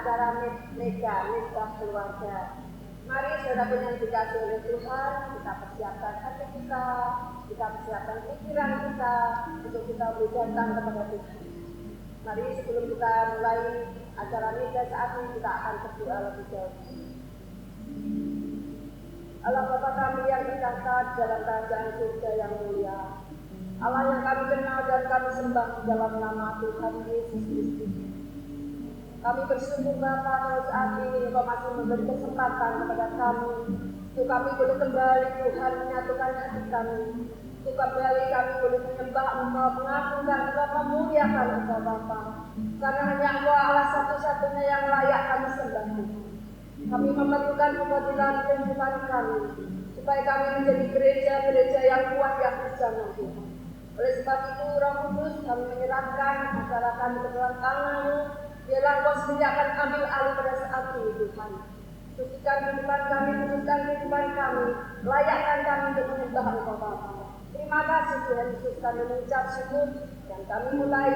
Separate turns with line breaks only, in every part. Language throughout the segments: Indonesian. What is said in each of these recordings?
acara nikah keluarga. Mari saudara yang dikasih oleh Tuhan, kita persiapkan hati kita persiapkan pikiran kita untuk kita berdatang kepada Tuhan. Mari sebelum kita mulai acara nikah saat ini, kita akan berdoa lebih jauh. Allah Bapa kami yang berkata dalam kerajaan surga yang mulia, Allah yang kami kenal dan kami sembah dalam nama Tuhan Yesus Kristus. Kami bersyukur Bapa kalau saat ini Engkau masih memberi kesempatan kepada kami untuk kami boleh kembali Tuhan menyatukan hati kami, untuk kembali kami boleh menyembah Engkau, mengagungkan Engkau, memuliakan Engkau Bapa, karena hanya Engkau Allah satu-satunya yang layak kami sembah. Kami memerlukan pemodilan kehidupan kami, supaya kami menjadi gereja-gereja yang kuat yang berjamaah Tuhan. Oleh sebab itu Roh Kudus, kami menyerahkan acara kami ke dalam tangan-Mu. Biarlah Engkau sendiri akan ambil alih pada saat ini Tuhan. Sucikan kehidupan kami, kuduskan kehidupan kami, layakkan kami untuk menyembah Engkau Bapa. Terima kasih Tuhan Yesus, kami mengucap syukur dan kami mulai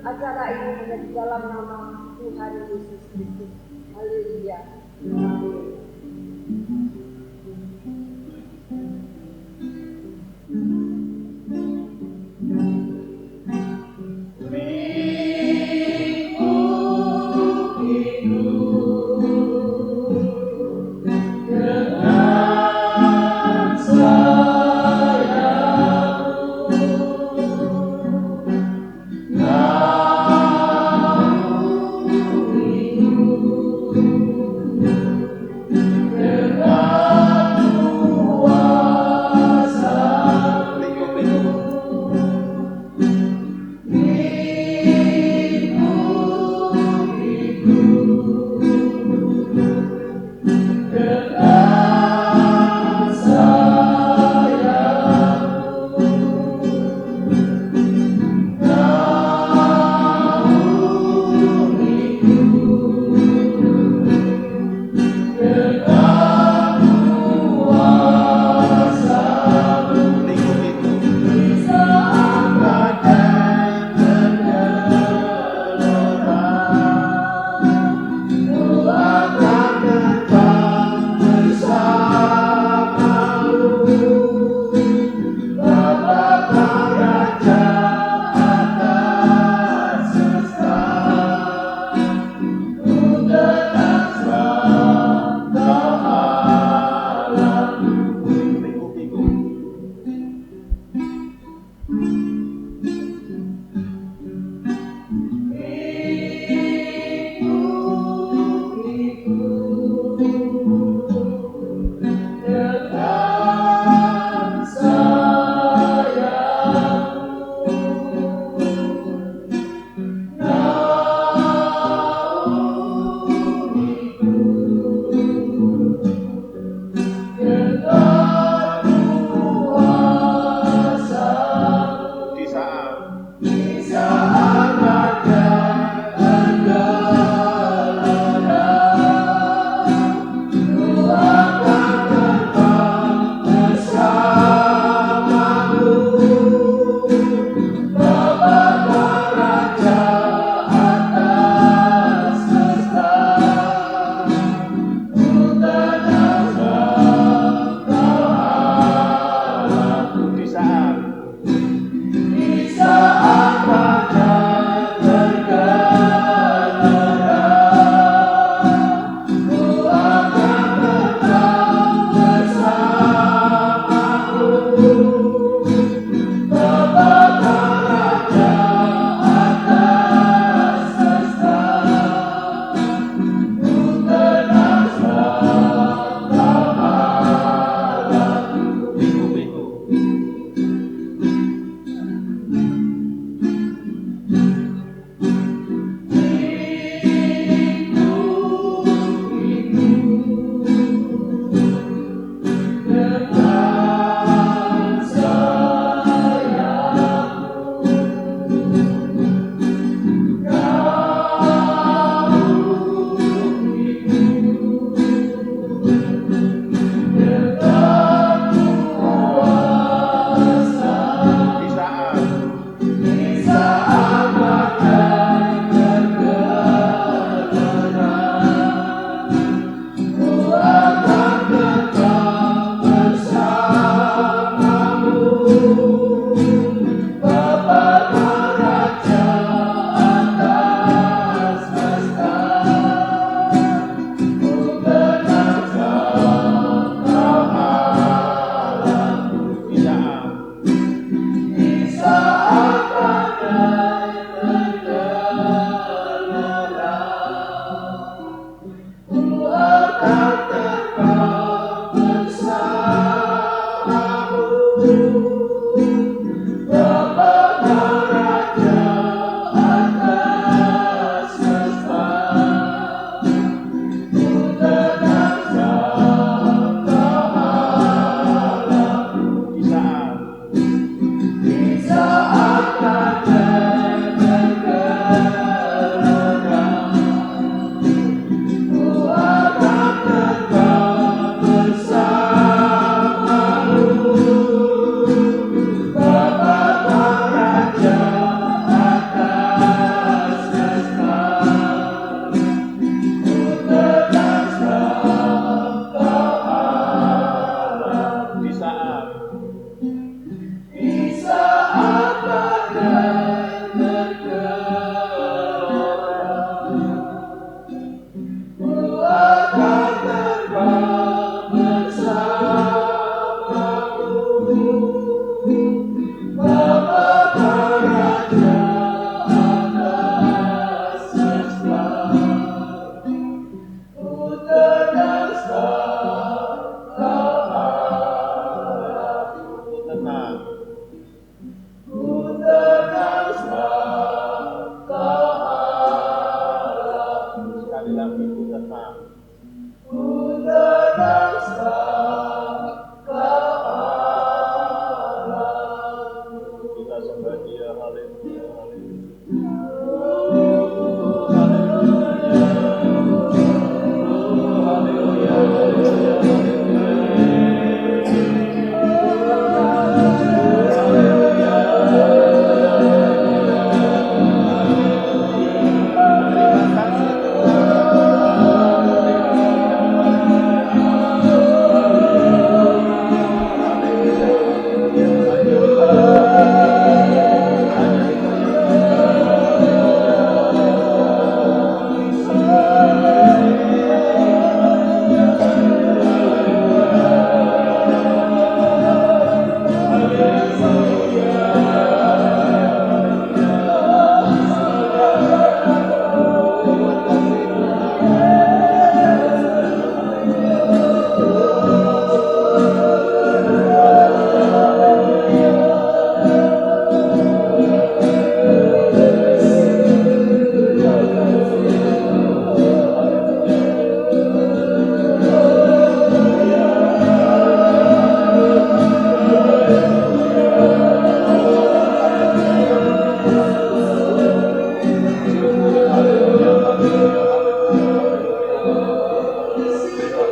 acara ini menjadi dalam nama Tuhan Yesus Kristus. Haleluya. Amin.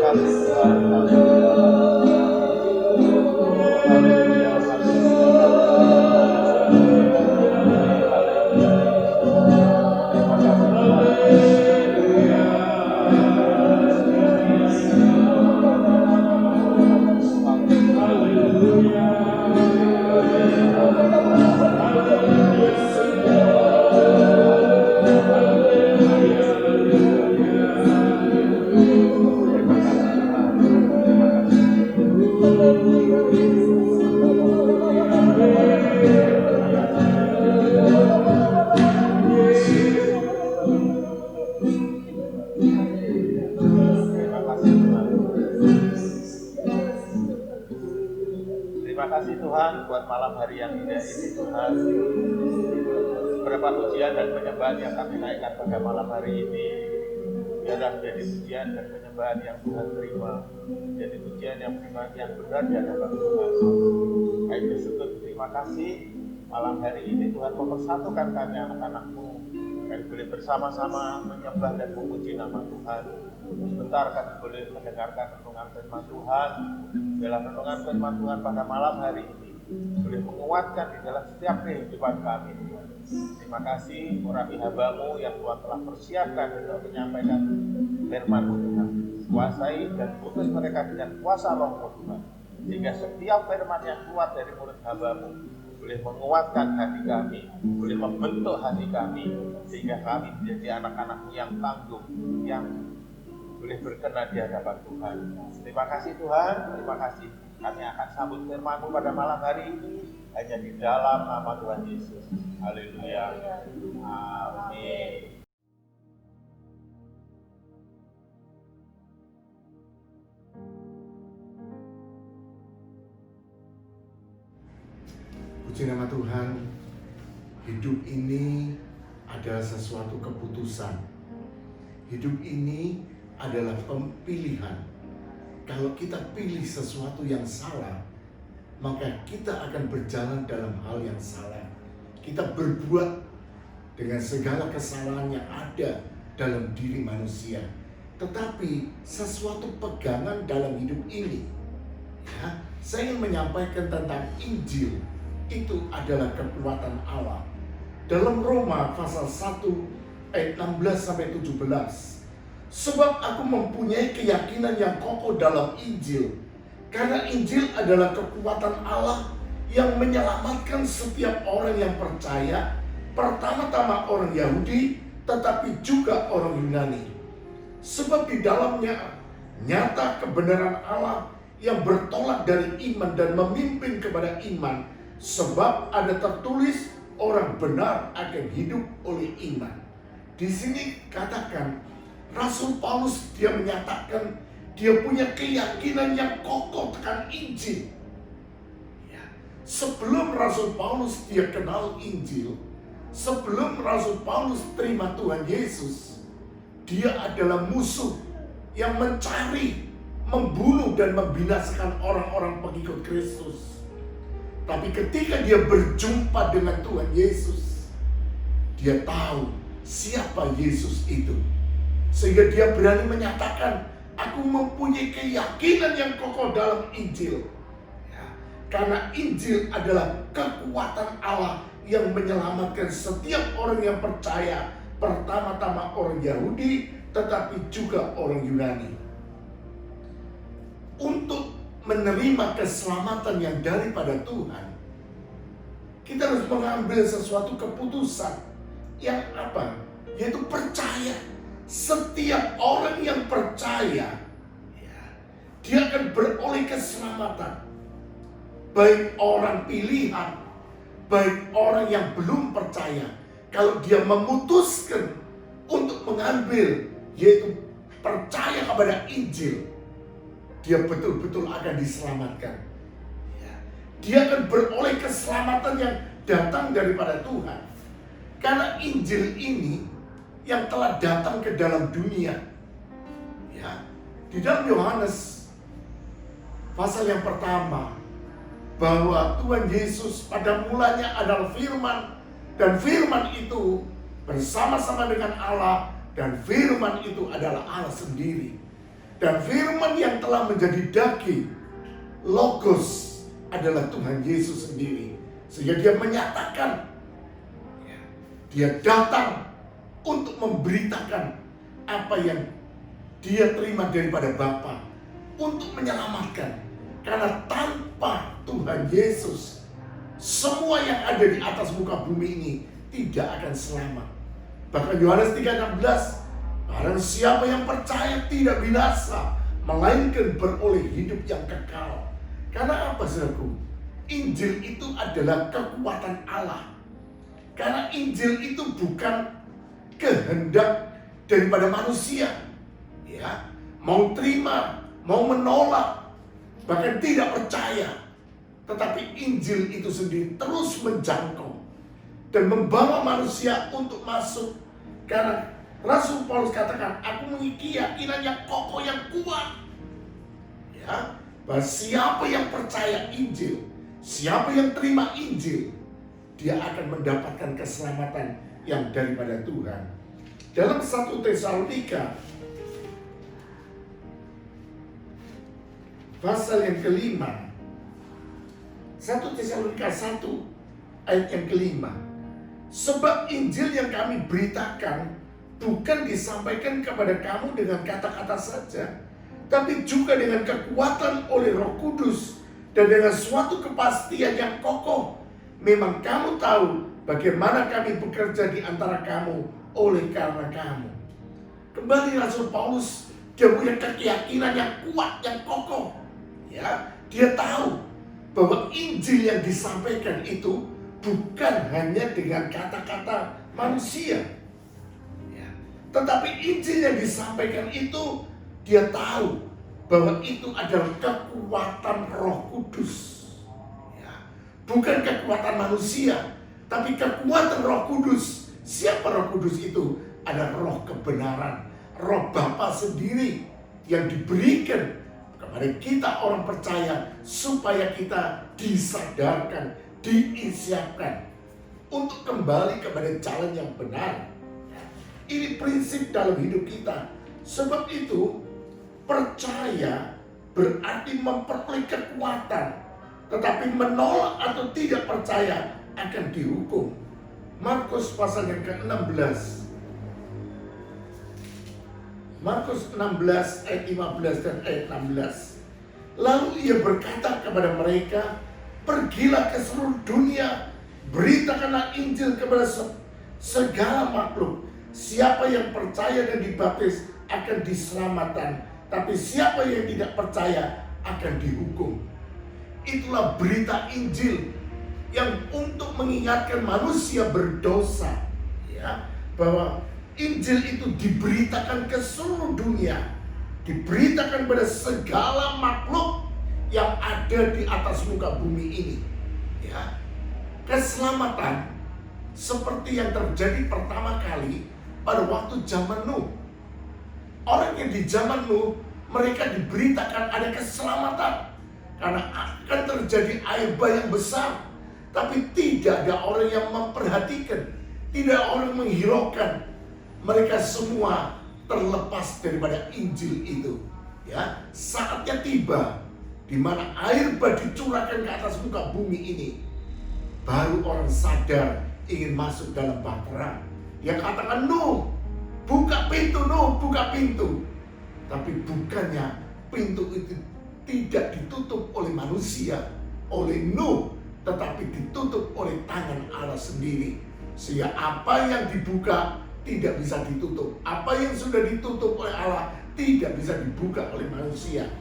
kasih Tuhan. Haleluya, terima kasih Tuhan buat malam hari yang indah ini Tuhan. Beberapa pujian dan penyembahan yang kami naikkan pada malam hari ini biarlah menjadi pujian dan penyembahan yang Tuhan terima, menjadi pujian yang benar di hadapan Tuhan. Kami bersyukur, terima kasih malam hari ini Tuhan mempersatukan kami anak-anak-Mu. Kami boleh bersama-sama menyembah dan memuji nama Tuhan. Sebentar kami boleh mendengarkan renungan firman Tuhan. Dalam renungan firman Tuhan pada malam hari ini boleh menguatkan di dalam setiap kehidupan kami Tuhan. Terima kasih urapi hamba-Mu yang Tuhan telah persiapkan untuk menyampaikan firman-Mu Tuhan. Kuasai dan putus mereka dengan kuasa Roh-Mu Tuhan, sehingga setiap firman yang keluar dari mulut hamba-Mu boleh menguatkan hati kami, boleh membentuk hati kami, sehingga kami menjadi anak-anak-Mu yang tangguh, yang boleh berkenan di hadapan Tuhan. Terima kasih Tuhan, terima kasih. Kami akan sambut firman-Mu pada malam hari ini hanya di dalam nama Tuhan Yesus. Haleluya. Amin.
Puji nama Tuhan. Hidup ini adalah sesuatu keputusan. Hidup ini adalah pilihan. Kalau kita pilih sesuatu yang salah, maka kita akan berjalan dalam hal yang salah. Kita berbuat dengan segala kesalahan yang ada dalam diri manusia. Tetapi sesuatu pegangan dalam hidup ini, ya, saya ingin menyampaikan tentang Injil. Itu adalah kekuatan Allah. Dalam Roma pasal 1 ayat 16-17. Sebab aku mempunyai keyakinan yang kokoh dalam Injil. Karena Injil adalah kekuatan Allah yang menyelamatkan setiap orang yang percaya. Pertama-tama orang Yahudi, tetapi juga orang Yunani. Sebab di dalamnya nyata kebenaran Allah yang bertolak dari iman dan memimpin kepada iman. Sebab ada tertulis orang benar akan hidup oleh iman. Di sini katakan Rasul Paulus dia menyatakan dia punya keyakinan yang kokoh tekan Injil. Ya. Sebelum Rasul Paulus dia kenal Injil, sebelum Rasul Paulus terima Tuhan Yesus, dia adalah musuh yang mencari, membunuh dan membinasakan orang-orang pengikut Kristus. Tapi ketika dia berjumpa dengan Tuhan Yesus, dia tahu siapa Yesus itu. Sehingga dia berani menyatakan, aku mempunyai keyakinan yang kokoh dalam Injil. Ya, karena Injil adalah kekuatan Allah yang menyelamatkan setiap orang yang percaya. Pertama-tama orang Yahudi, tetapi juga orang Yunani. Untuk menerima keselamatan yang daripada Tuhan, kita harus mengambil sesuatu keputusan yang apa? Yaitu percaya. Setiap orang yang percaya, ya, dia akan beroleh keselamatan. Baik orang pilihan, baik orang yang belum percaya. Kalau dia memutuskan untuk mengambil, yaitu percaya kepada Injil, dia betul-betul akan diselamatkan. Ya, dia akan beroleh keselamatan yang datang daripada Tuhan. Karena Injil ini yang telah datang ke dalam dunia. Ya, di dalam Yohanes pasal yang pertama, bahwa Tuhan Yesus pada mulanya adalah firman, dan firman itu bersama-sama dengan Allah, dan firman itu adalah Allah sendiri. Dan firman yang telah menjadi daging, Logos, adalah Tuhan Yesus sendiri. Sehingga dia menyatakan, dia datang untuk memberitakan apa yang dia terima daripada Bapa, untuk menyelamatkan. Karena tanpa Tuhan Yesus, semua yang ada di atas muka bumi ini tidak akan selamat. Bahkan Yohanes 3:16, barang siapa yang percaya tidak binasa, melainkan beroleh hidup yang kekal. Karena apa, saudaraku? Injil itu adalah kekuatan Allah. Karena Injil itu bukan kehendak daripada manusia. Ya, mau terima, mau menolak, bahkan tidak percaya. Tetapi Injil itu sendiri terus menjangkau dan membawa manusia untuk masuk. Karena Rasul Paulus katakan, aku memiliki keyakinan yang kokoh, yang kuat. Ya, bahwa siapa yang percaya Injil, siapa yang terima Injil, dia akan mendapatkan keselamatan yang daripada Tuhan. Dalam 1 Tesalonika pasal yang kelima, 1 Tesalonika 1 ayat yang kelima, sebab Injil yang kami beritakan bukan disampaikan kepada kamu dengan kata-kata saja, tapi juga dengan kekuatan oleh Roh Kudus dan dengan suatu kepastian yang kokoh. Memang kamu tahu bagaimana kami bekerja di antara kamu oleh karena kamu. Kembali Rasul Paulus, dia punya keyakinan yang kuat, yang kokoh. Ya, dia tahu bahwa Injil yang disampaikan itu bukan hanya dengan kata-kata manusia, ya, tetapi Injil yang disampaikan itu dia tahu bahwa itu adalah kekuatan Roh Kudus, ya, bukan kekuatan manusia, tapi kekuatan Roh Kudus. Siapa Roh Kudus itu? Ada Roh kebenaran, Roh Bapa sendiri yang diberikan kepada kita orang percaya, supaya kita disadarkan, diisiapkan untuk kembali kepada jalan yang benar. Ini prinsip dalam hidup kita. Sebab itu, percaya berarti memperoleh kekuatan, tetapi menolak atau tidak percaya akan dihukum. Markus pasal yang ke-16, Markus 16 ayat 15 dan ayat 16. Lalu ia berkata kepada mereka, pergilah ke seluruh dunia, beritakanlah Injil kepada segala makhluk. Siapa yang percaya dan dibaptis akan diselamatkan, tapi siapa yang tidak percaya akan dihukum. Itulah berita Injil yang untuk mengingatkan manusia berdosa, ya, bahwa Injil itu diberitakan ke seluruh dunia, diberitakan pada segala makhluk yang ada di atas muka bumi ini. Ya, keselamatan seperti yang terjadi pertama kali pada waktu zaman Nuh. Orang yang di zaman Nuh, mereka diberitakan ada keselamatan karena akan terjadi air bah yang besar, tapi tidak ada orang yang memperhatikan, tidak ada orang menghiraukan. Mereka semua terlepas daripada Injil itu. Ya, saatnya tiba di mana air bah dicurahkan ke atas muka bumi ini. Baru orang sadar ingin masuk dalam bahtera. Dia katakan, Nuh, buka pintu, Nuh, buka pintu. Tapi bukannya pintu itu tidak ditutup oleh manusia, oleh Nuh, tetapi ditutup oleh tangan Allah sendiri. Sehingga apa yang dibuka tidak bisa ditutup. Apa yang sudah ditutup oleh Allah tidak bisa dibuka oleh manusia.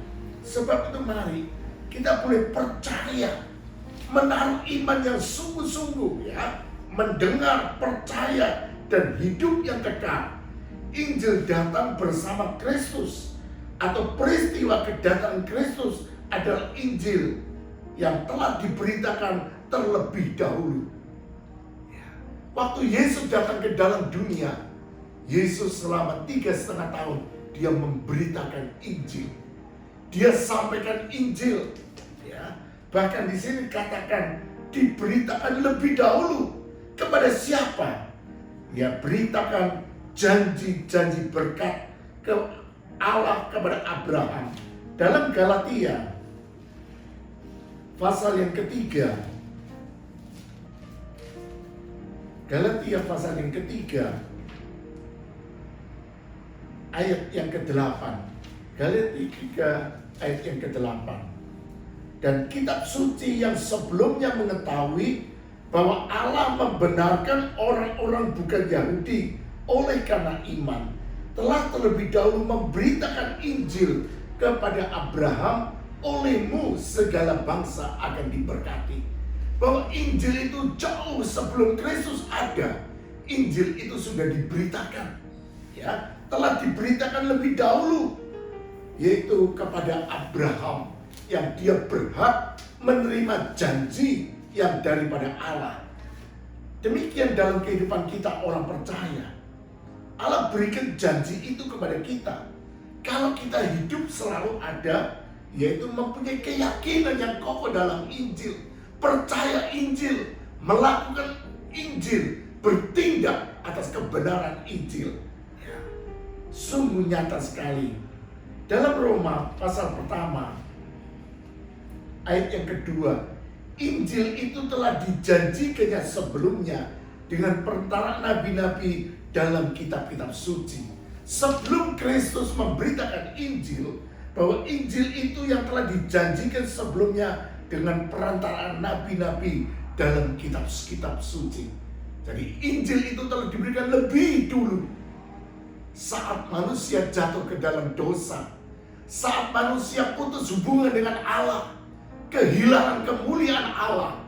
Sebab itu mari kita boleh percaya, menaruh iman yang sungguh-sungguh, ya, mendengar, percaya, dan hidup yang kekal. Injil datang bersama Kristus, atau peristiwa kedatangan Kristus adalah Injil yang telah diberitakan terlebih dahulu. Waktu Yesus datang ke dalam dunia, Yesus selama 3,5 tahun dia memberitakan Injil. Dia sampaikan Injil, ya. Bahkan di sini katakan diberitakan lebih dahulu kepada siapa? Dia beritakan janji-janji berkat ke Allah kepada Abraham. Dalam Galatia pasal yang ketiga, Galatia pasal yang ketiga ayat yang ke-8. Galatia 3 ayat yang ke-8. Dan kitab suci yang sebelumnya mengetahui bahwa Allah membenarkan orang-orang bukan Yahudi oleh karena iman, telah terlebih dahulu memberitakan Injil kepada Abraham, olehmu segala bangsa akan diberkati. Bahwa Injil itu jauh sebelum Kristus ada, Injil itu sudah diberitakan, ya, telah diberitakan lebih dahulu, yaitu kepada Abraham, yang dia berhak menerima janji yang daripada Allah. Demikian dalam kehidupan kita orang percaya, Allah berikan janji itu kepada kita. Kalau kita hidup selalu ada, yaitu mempunyai keyakinan yang kokoh dalam Injil, percaya Injil, melakukan Injil, bertindak atas kebenaran Injil. Ya, sungguh nyata sekali. Dalam Roma pasal pertama, ayat yang kedua, Injil itu telah dijanjikannya sebelumnya dengan perantara nabi-nabi dalam kitab-kitab suci. Sebelum Kristus memberitakan Injil, bahwa Injil itu yang telah dijanjikan sebelumnya dengan perantaraan nabi-nabi dalam kitab-kitab suci. Jadi Injil itu telah diberikan lebih dulu, saat manusia jatuh ke dalam dosa, saat manusia putus hubungan dengan Allah, kehilangan kemuliaan Allah.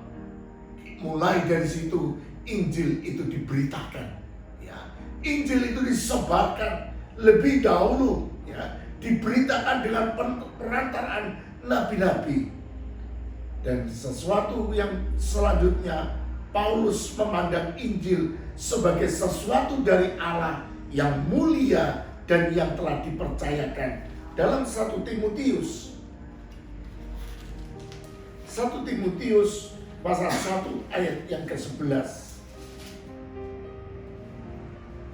Mulai dari situ Injil itu diberitakan, ya. Injil itu disebarkan lebih dahulu, ya, diberitakan dengan perantaraan nabi-nabi. Dan sesuatu yang selanjutnya, Paulus memandang Injil sebagai sesuatu dari Allah yang mulia dan yang telah dipercayakan. Dalam 1 Timotius pasal 1 ayat yang ke-11,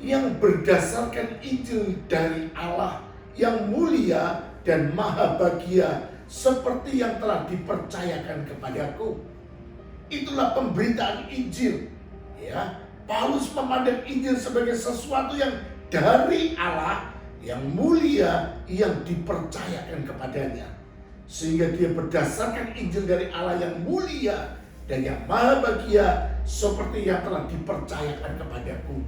yang berdasarkan Injil dari Allah yang mulia dan maha bahagia, seperti yang telah dipercayakan kepadaku. Itulah pemberitaan Injil, ya. Paulus memandang Injil sebagai sesuatu yang dari Allah yang mulia, yang dipercayakan kepadanya, sehingga dia berdasarkan Injil dari Allah yang mulia dan yang maha bahagia, seperti yang telah dipercayakan kepadaku.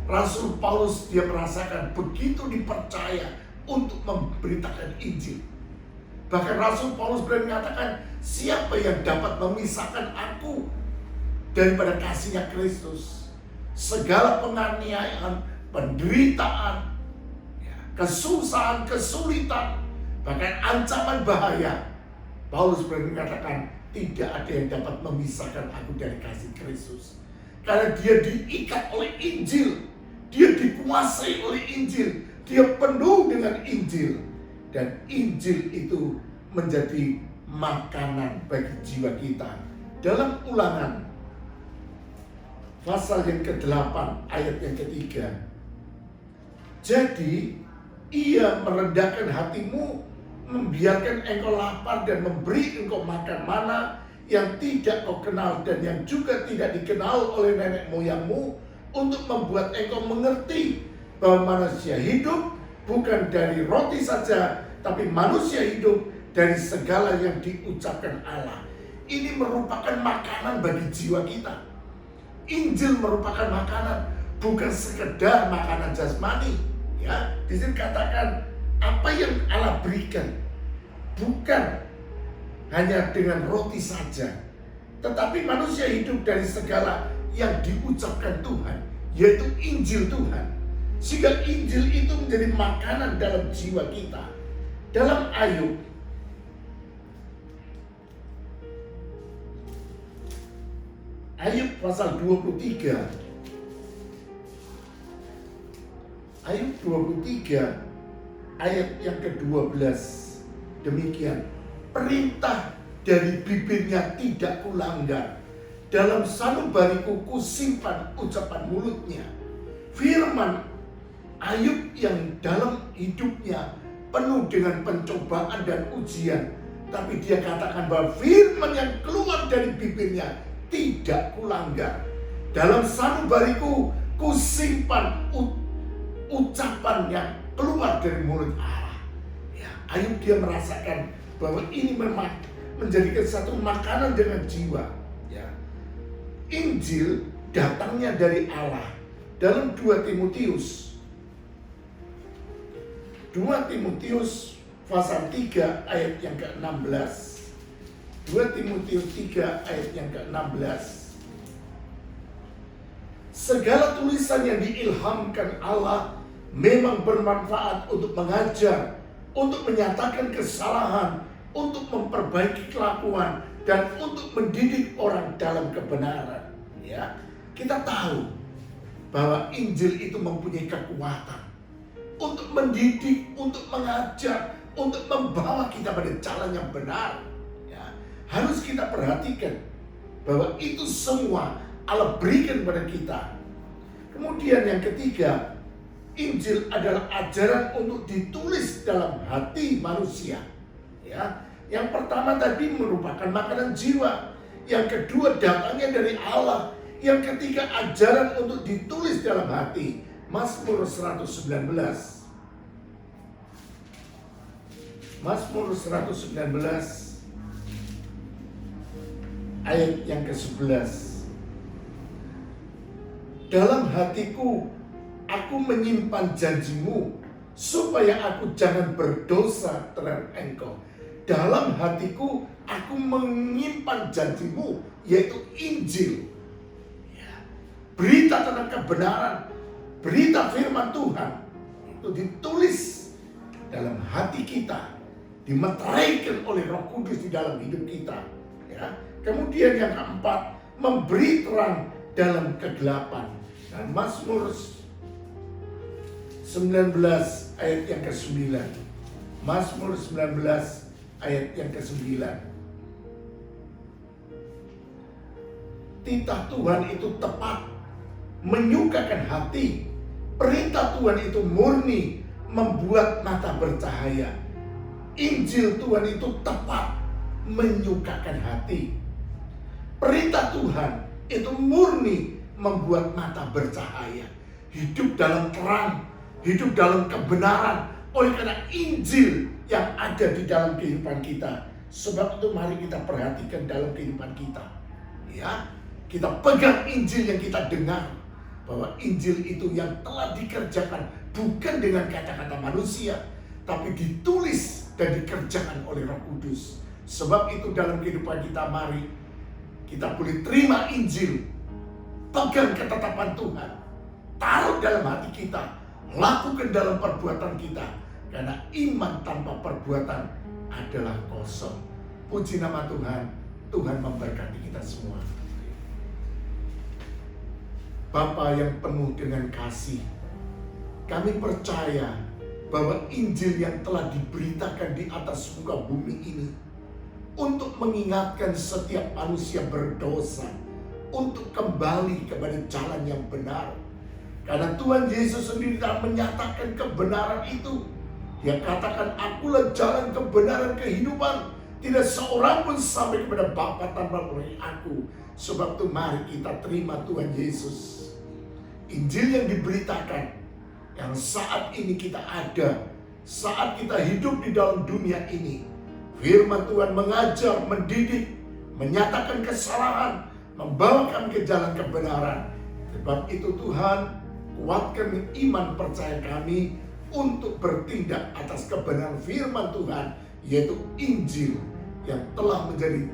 Rasul Paulus, dia merasakan begitu dipercaya untuk memberitakan Injil. Bahkan Rasul Paulus berani mengatakan, siapa yang dapat memisahkan aku daripada kasihnya Kristus? Segala penganiayaan, penderitaan, kesusahan, kesulitan, bahkan ancaman bahaya, Paulus berani mengatakan, tidak ada yang dapat memisahkan aku dari kasih Kristus. Karena dia diikat oleh Injil, dia dikuasai oleh Injil, dia penuh dengan Injil, dan Injil itu menjadi makanan bagi jiwa kita. Dalam Ulangan pasal yang ke-8 ayat yang ke-3, jadi ia merendahkan hatimu, membiarkan engkau lapar dan memberi engkau makan mana yang tidak kau kenal dan yang juga tidak dikenal oleh nenek moyangmu, untuk membuat engkau mengerti bahwa manusia hidup bukan dari roti saja, tapi manusia hidup dari segala yang diucapkan Allah. Ini merupakan makanan bagi jiwa kita. Injil merupakan makanan, bukan sekedar makanan jasmani. Ya, di sini katakan apa yang Allah berikan bukan hanya dengan roti saja, tetapi manusia hidup dari segala yang diucapkan Tuhan, yaitu Injil Tuhan. Sehingga Injil itu menjadi makanan dalam jiwa kita. Dalam Ayub pasal 23, Ayub 23 ayat yang ke-12, demikian, perintah dari bibirnya tidak kulanggar, dalam sanubariku kusimpan ucapan mulutnya. Firman Ayub yang dalam hidupnya penuh dengan pencobaan dan ujian, tapi dia katakan bahwa firman yang keluar dari bibirnya tidak kulanggar. Dalam sanubariku kusimpan ucapan yang keluar dari mulut Allah. Ya, Ayub dia merasakan bahwa ini memang menjadikan satu makanan dengan jiwa. Ya. Injil datangnya dari Allah. Dalam 2 Timotius pasal 3 ayat yang ke-16. 2 Timotius 3 ayat yang ke-16. Segala tulisan yang diilhamkan Allah memang bermanfaat untuk mengajar, untuk menyatakan kesalahan, untuk memperbaiki kelakuan, dan untuk mendidik orang dalam kebenaran. Ya, kita tahu bahwa Injil itu mempunyai kekuatan untuk mendidik, untuk mengajar, untuk membawa kita pada jalan yang benar. Ya, harus kita perhatikan bahwa itu semua Allah berikan pada kita. Kemudian yang ketiga, Injil adalah ajaran untuk ditulis dalam hati manusia. Ya, yang pertama tadi merupakan makanan jiwa. Yang kedua datangnya dari Allah. Yang ketiga ajaran untuk ditulis dalam hati. Mazmur 119. Mazmur 119 ayat yang ke-11. Dalam hatiku aku menyimpan janjimu supaya aku jangan berdosa terhadap engkau. Dalam hatiku aku menyimpan janjimu, yaitu Injil. Ya. Berita tentang kebenaran, berita firman Tuhan itu ditulis dalam hati kita, dimeteraikan oleh Roh Kudus di dalam hidup kita. Ya. Kemudian yang keempat, memberi terang dalam kegelapan. Dan Mazmur 19 ayat yang ke-9. Mazmur 19 ayat yang ke-9. Titah Tuhan itu tepat, menyukakan hati. Perintah Tuhan itu murni, membuat mata bercahaya. Injil Tuhan itu tepat, menyukakan hati. Perintah Tuhan itu murni, membuat mata bercahaya. Hidup dalam terang, hidup dalam kebenaran oleh karena Injil yang ada di dalam kehidupan kita. Sebab itu mari kita perhatikan dalam kehidupan kita. Ya, kita pegang Injil yang kita dengar, bahwa Injil itu yang telah dikerjakan bukan dengan kata-kata manusia, tapi ditulis dan dikerjakan oleh Roh Kudus. Sebab itu dalam kehidupan kita mari kita boleh terima Injil, pegang ketetapan Tuhan, taruh dalam hati kita, lakukan dalam perbuatan kita. Karena iman tanpa perbuatan adalah kosong. Puji nama Tuhan. Tuhan memberkati kita semua. Bapa yang penuh dengan kasih, kami percaya bahwa Injil yang telah diberitakan di atas muka bumi ini untuk mengingatkan setiap manusia berdosa untuk kembali kepada jalan yang benar. Karena Tuhan Yesus sendiri telah menyatakan kebenaran itu. Dia katakan, akulah jalan kebenaran kehidupan. Tidak seorang pun sampai kepada Bapa tanpa melalui aku. Sebab itu mari kita terima Tuhan Yesus. Injil yang diberitakan, yang saat ini kita ada, saat kita hidup di dalam dunia ini. Firman Tuhan mengajar, mendidik, menyatakan kesalahan, membawa kami ke jalan kebenaran. Sebab itu Tuhan, kuatkan iman percaya kami untuk bertindak atas kebenaran firman Tuhan, yaitu Injil yang telah menjadi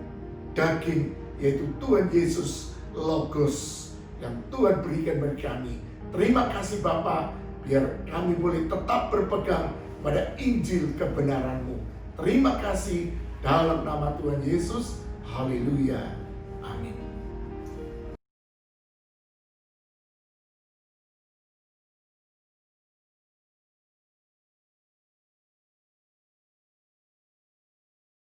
daging, yaitu Tuhan Yesus Logos yang Tuhan berikan bagi kami. Terima kasih Bapa, biar kami boleh tetap berpegang pada Injil kebenaran-Mu. Terima kasih dalam nama Tuhan Yesus. Haleluya.